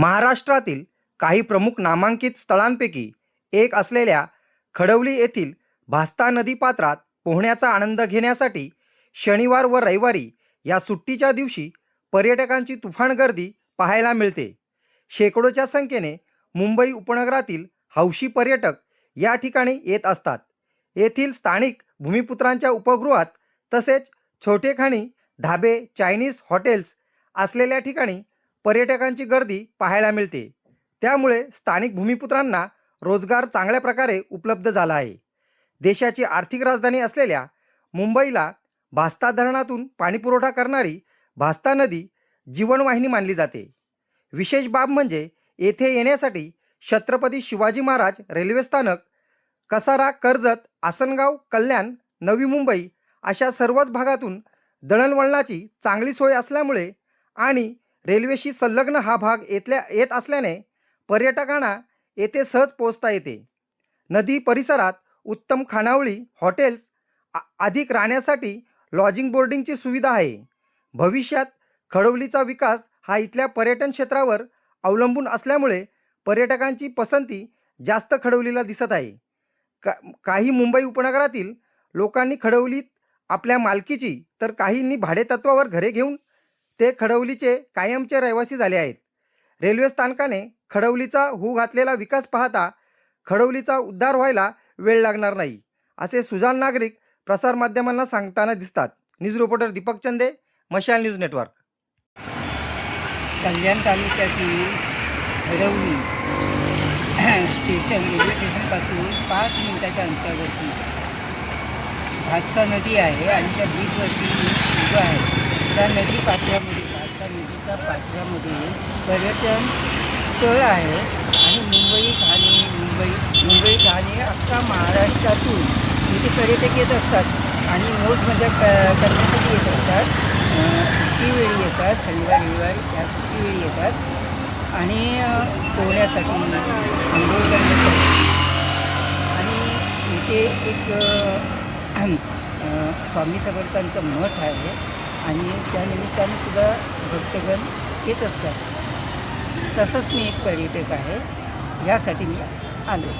महाराष्ट्रातील काही प्रमुख नामांकित स्थळांपैकी एक असलेल्या खडवली येथील भास्ता नदी पात्रात पोहण्याचा आनंद घेण्यासाठी शनिवार व रविवारी या सुट्टीच्या दिवशी पर्यटकांची तुफान गर्दी पाहायला मिळते। शेकडोच्या संख्येने मुंबई उपनगरातील हौशी पर्यटक या ठिकाणी येत असतात। येथील स्थानिक भूमिपुत्रांच्या उपगृहात तसेच छोटेखानी धाबे, चायनीज हॉटेल्स असलेल्या ठिकाणी पर्यटकांची गर्दी पाहायला मिळते। त्यामुळे स्थानिक भूमिपुत्रांना रोजगार चांगल्या प्रकारे उपलब्ध झाला आहे। देशाची आर्थिक राजधानी असलेल्या मुंबईला भास्ता धरणातून पाणीपुरवठा करणारी भास्ता नदी जीवनवाहिनी मानली जाते। विशेष बाब म्हणजे येथे येण्यासाठी छत्रपती शिवाजी महाराज रेल्वे स्थानक, कसारा, कर्जत, आसनगाव, कल्याण, नवी मुंबई अशा सर्वच भागातून दळणवळणाची चांगली सोय असल्यामुळे आणि रेल्वेशी संलग्न हा भाग येत असल्याने पर्यटकांना येथे सहज पोहोचता येते। नदी परिसरात उत्तम खानावळी, हॉटेल्स, अधिक राहण्यासाठी लॉजिंग बोर्डिंगची सुविधा आहे। भविष्यात खडवलीचा विकास हा इथल्या पर्यटन क्षेत्रावर अवलंबून असल्यामुळे पर्यटकांची पसंती जास्त खडवलीला दिसत आहे। काही मुंबई उपनगरातील लोकांनी खडवलीत आपल्या मालकीची तर काहींनी भाडेतत्वावर घरे घेऊन ते खडवलीचे कायमचे रहिवासी झाले आहेत। रेल्वे स्थानकाने खडवलीचा होऊ घातलेला विकास पाहता खडवलीचा उद्धार व्हायला वेळ लागणार नाही, असे सुजाण नागरिक प्रसारमाध्यमांना सांगताना दिसतात। न्यूज रिपोर्टर दीपक चंदे, मशाल न्यूज नेटवर्क। कल्याण तालुक्यातील खडवली स्टेशन रेल्वे स्टेशनपासून 5 मिनिटाच्या अंतरावरती भास्ता नदी आहे आणि त्या ब्रिजवरती उभं आहे। त्या नदी पात्रामध्ये, भास्ता नदीच्या पात्रामध्ये पर्यटन स्थळ आहे आणि मुंबई ठाणे अख्खा महाराष्ट्रातून इथे पर्यटक येत असतात आणि मौज मजा करण्यासाठी येत असतात। सुट्टीवेळी येतात, शनिवार रविवार या सुट्टीवेळी येतात आणि पोहण्यासाठी, आंघोळ करण्यासाठी। आणि इथे एक स्वामी समर्थांचं मठ आहे आणि त्या निमित्ताने सुद्धा भक्तगण येत असतात। तसंच मी एक पर्यटक आहे, यासाठी मी आलो।